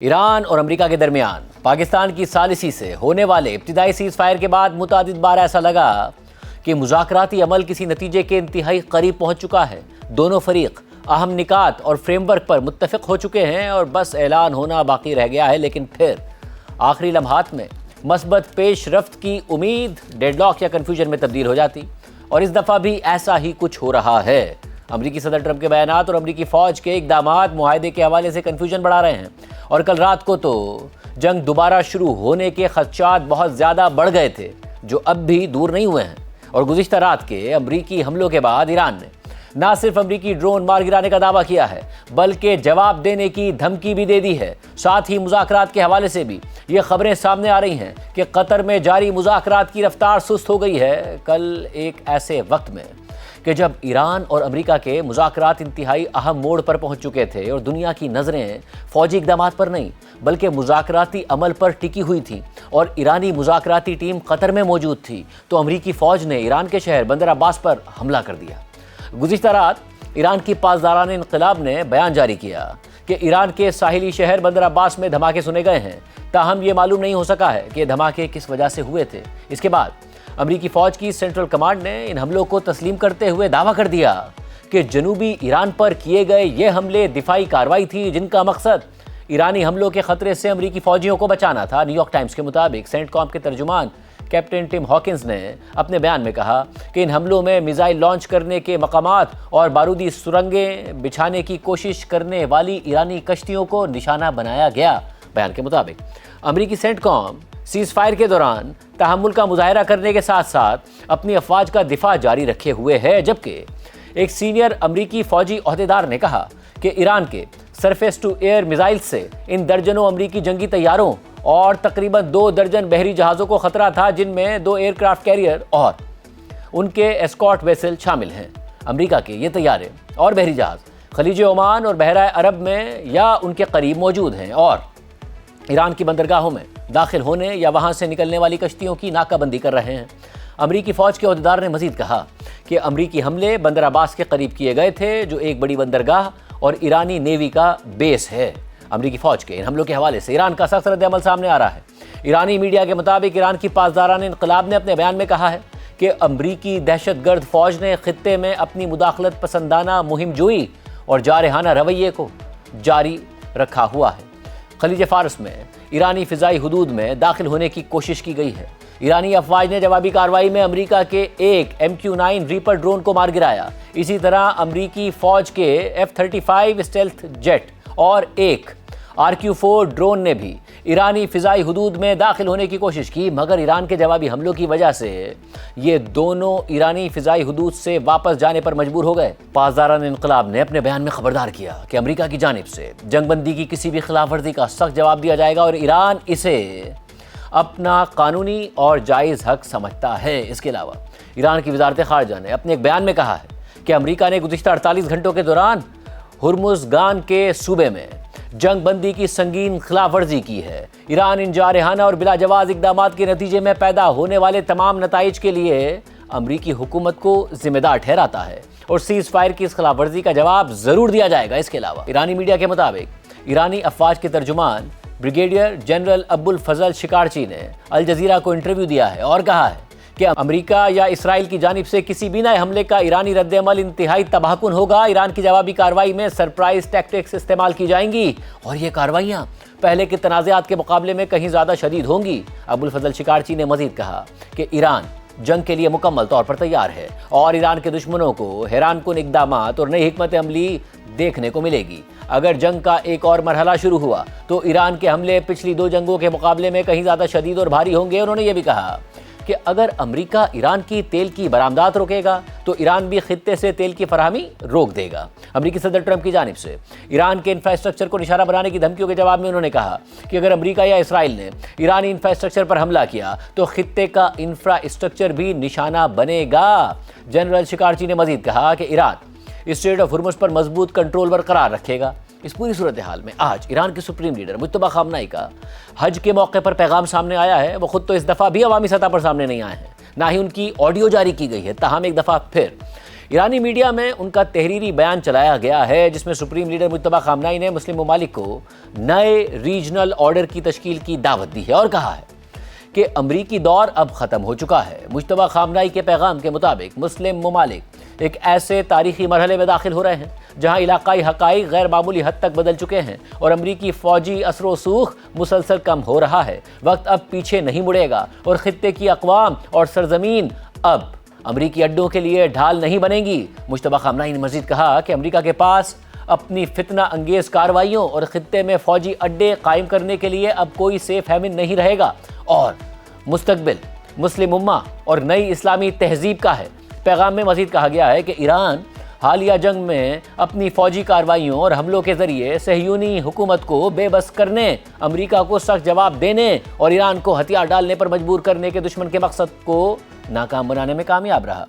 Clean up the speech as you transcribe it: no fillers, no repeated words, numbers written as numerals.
ایران اور امریکہ کے درمیان پاکستان کی ثالثی سے ہونے والے ابتدائی سیز فائر کے بعد متعدد بار ایسا لگا کہ مذاکراتی عمل کسی نتیجے کے انتہائی قریب پہنچ چکا ہے۔ دونوں فریق اہم نکات اور فریم ورک پر متفق ہو چکے ہیں اور بس اعلان ہونا باقی رہ گیا ہے، لیکن پھر آخری لمحات میں مثبت پیش رفت کی امید ڈیڈ لاک یا کنفیوژن میں تبدیل ہو جاتی، اور اس دفعہ بھی ایسا ہی کچھ ہو رہا ہے۔ امریکی صدر ٹرمپ کے بیانات اور امریکی فوج کے اقدامات معاہدے کے حوالے سے کنفیوژن بڑھا رہے ہیں، اور کل رات کو تو جنگ دوبارہ شروع ہونے کے خدشات بہت زیادہ بڑھ گئے تھے جو اب بھی دور نہیں ہوئے ہیں۔ اور گزشتہ رات کے امریکی حملوں کے بعد ایران نے نہ صرف امریکی ڈرون مار گرانے کا دعویٰ کیا ہے بلکہ جواب دینے کی دھمکی بھی دے دی ہے۔ ساتھ ہی مذاکرات کے حوالے سے بھی یہ خبریں سامنے آ رہی ہیں کہ قطر میں جاری مذاکرات کی رفتار سست ہو گئی ہے۔ کل ایک ایسے وقت میں کہ جب ایران اور امریکہ کے مذاکرات انتہائی اہم موڑ پر پہنچ چکے تھے اور دنیا کی نظریں فوجی اقدامات پر نہیں بلکہ مذاکراتی عمل پر ٹکی ہوئی تھیں اور ایرانی مذاکراتی ٹیم قطر میں موجود تھی، تو امریکی فوج نے ایران کے شہر بندر عباس پر حملہ کر دیا۔ گزشتہ رات ایران کی پاسداران انقلاب نے بیان جاری کیا کہ ایران کے ساحلی شہر بندر عباس میں دھماکے سنے گئے ہیں، تاہم یہ معلوم نہیں ہو سکا ہے کہ دھماکے کس وجہ سے ہوئے تھے۔ اس کے بعد امریکی فوج کی سینٹرل کمانڈ نے ان حملوں کو تسلیم کرتے ہوئے دعویٰ کر دیا کہ جنوبی ایران پر کیے گئے یہ حملے دفاعی کارروائی تھی جن کا مقصد ایرانی حملوں کے خطرے سے امریکی فوجیوں کو بچانا تھا۔ نیو یارک ٹائمز کے مطابق سینٹ کام کے ترجمان کیپٹن ٹم ہاکنز نے اپنے بیان میں کہا کہ ان حملوں میں میزائل لانچ کرنے کے مقامات اور بارودی سرنگیں بچھانے کی کوشش کرنے والی ایرانی کشتیوں کو نشانہ بنایا گیا۔ بیان کے مطابق امریکی سینٹ کام سیز فائر کے دوران تحمل کا مظاہرہ کرنے کے ساتھ ساتھ اپنی افواج کا دفاع جاری رکھے ہوئے ہے، جبکہ ایک سینئر امریکی فوجی عہدیدار نے کہا کہ ایران کے سرفیس ٹو ایئر میزائل سے ان درجنوں امریکی جنگی طیاروں اور تقریباً 2 درجن بحری جہازوں کو خطرہ تھا، جن میں 2 ایئر کرافٹ کیریئر اور ان کے اسکارٹ ویسل شامل ہیں۔ امریکہ کے یہ طیارے اور بحری جہاز خلیج عمان اور بحیرہ عرب میں یا ان کے قریب موجود ہیں اور ایران کی بندرگاہوں میں داخل ہونے یا وہاں سے نکلنے والی کشتیوں کی ناکہ بندی کر رہے ہیں۔ امریکی فوج کے عہدیدار نے مزید کہا کہ امریکی حملے بندر عباس کے قریب کیے گئے تھے، جو ایک بڑی بندرگاہ اور ایرانی نیوی کا بیس ہے۔ امریکی فوج کے ان حملوں کے حوالے سے ایران کا سخت رد عمل سامنے آ رہا ہے۔ ایرانی میڈیا کے مطابق ایران کی پاسداران انقلاب نے اپنے بیان میں کہا ہے کہ امریکی دہشت گرد فوج نے خطے میں اپنی مداخلت پسندانہ مہم جوئی اور جارحانہ رویے کو جاری رکھا ہوا ہے۔ خلیج فارس میں ایرانی فضائی حدود میں داخل ہونے کی کوشش کی گئی ہے۔ ایرانی افواج نے جوابی کارروائی میں امریکہ کے ایک MQ-9 ریپر ڈرون کو مار گرایا۔ اسی طرح امریکی فوج کے F-35 اسٹیلتھ جیٹ اور ایک RQ-4 ڈرون نے بھی ایرانی فضائی حدود میں داخل ہونے کی کوشش کی، مگر ایران کے جوابی حملوں کی وجہ سے یہ دونوں ایرانی فضائی حدود سے واپس جانے پر مجبور ہو گئے۔ پاسداران انقلاب نے اپنے بیان میں خبردار کیا کہ امریکہ کی جانب سے جنگ بندی کی کسی بھی خلاف ورزی کا سخت جواب دیا جائے گا اور ایران اسے اپنا قانونی اور جائز حق سمجھتا ہے۔ اس کے علاوہ ایران کی وزارت خارجہ نے اپنے ایک بیان میں کہا ہے کہ امریکہ نے گزشتہ 48 گھنٹوں کے دوران ہرمزگان کے صوبے میں جنگ بندی کی سنگین خلاف ورزی کی ہے۔ ایران ان جارحانہ اور بلا جواز اقدامات کے نتیجے میں پیدا ہونے والے تمام نتائج کے لیے امریکی حکومت کو ذمہ دار ٹھہراتا ہے اور سیز فائر کی اس خلاف ورزی کا جواب ضرور دیا جائے گا۔ اس کے علاوہ ایرانی میڈیا کے مطابق ایرانی افواج کے ترجمان بریگیڈیئر جنرل ابو الفضل شکارچی نے الجزیرہ کو انٹرویو دیا ہے اور کہا ہے کہ امریکہ یا اسرائیل کی جانب سے کسی بھی نئے حملے کا ایرانی رد عمل انتہائی تباہ کن ہوگا۔ ایران کی جوابی کارروائی میں سرپرائز ٹیکٹکس استعمال کی جائیں گی اور یہ کارروائیاں پہلے کے تنازعات کے مقابلے میں کہیں زیادہ شدید ہوں گی۔ ابو الفضل شکارچی نے مزید کہا کہ ایران جنگ کے لیے مکمل طور پر تیار ہے اور ایران کے دشمنوں کو حیران کن اقدامات اور نئی حکمت عملی دیکھنے کو ملے گی۔ اگر جنگ کا ایک اور مرحلہ شروع ہوا تو ایران کے حملے پچھلی 2 جنگوں کے مقابلے میں کہیں زیادہ شدید اور بھاری ہوں گے۔ انہوں نے یہ بھی کہا کہ اگر امریکہ ایران کی تیل کی برآمدات روکے گا تو ایران بھی خطے سے تیل کی فراہمی روک دے گا۔ امریکی صدر ٹرمپ کی جانب سے ایران کے انفراسٹرکچر کو نشانہ بنانے کی دھمکیوں کے جواب میں انہوں نے کہا کہ اگر امریکہ یا اسرائیل نے ایرانی انفراسٹرکچر پر حملہ کیا تو خطے کا انفراسٹرکچر بھی نشانہ بنے گا۔ جنرل شکارچی نے مزید کہا کہ ایران اسٹریٹ آف ہرمز پر مضبوط کنٹرول برقرار رکھے گا۔ اس پوری صورتحال میں آج ایران کے سپریم لیڈر مجتبیٰ خامنہ ای کا حج کے موقع پر پیغام سامنے آیا ہے۔ وہ خود تو اس دفعہ بھی عوامی سطح پر سامنے نہیں آئے ہیں، نہ ہی ان کی آڈیو جاری کی گئی ہے، تاہم ایک دفعہ پھر ایرانی میڈیا میں ان کا تحریری بیان چلایا گیا ہے جس میں سپریم لیڈر مجتبیٰ خامنہئی نے مسلم ممالک کو نئے ریجنل آرڈر کی تشکیل کی دعوت دی ہے اور کہا ہے کہ امریکی دور اب ختم ہو چکا ہے۔ مجتبیٰ خامنہئی کے پیغام کے مطابق مسلم ممالک ایک ایسے تاریخی مرحلے میں داخل ہو رہے ہیں جہاں علاقائی حقائق غیر معمولی حد تک بدل چکے ہیں اور امریکی فوجی اثر و رسوخ مسلسل کم ہو رہا ہے۔ وقت اب پیچھے نہیں مڑے گا اور خطے کی اقوام اور سرزمین اب امریکی اڈوں کے لیے ڈھال نہیں بنے گی۔ مجتبیٰ خامنہئی نے مزید کہا کہ امریکہ کے پاس اپنی فتنہ انگیز کارروائیوں اور خطے میں فوجی اڈے قائم کرنے کے لیے اب کوئی سیف ہیون نہیں رہے گا اور مستقبل مسلم امہ اور نئی اسلامی تہذیب کا ہے۔ پیغام میں مزید کہا گیا ہے کہ ایران حالیہ جنگ میں اپنی فوجی کارروائیوں اور حملوں کے ذریعے صہیونی حکومت کو بے بس کرنے، امریکہ کو سخت جواب دینے اور ایران کو ہتھیار ڈالنے پر مجبور کرنے کے دشمن کے مقصد کو ناکام بنانے میں کامیاب رہا۔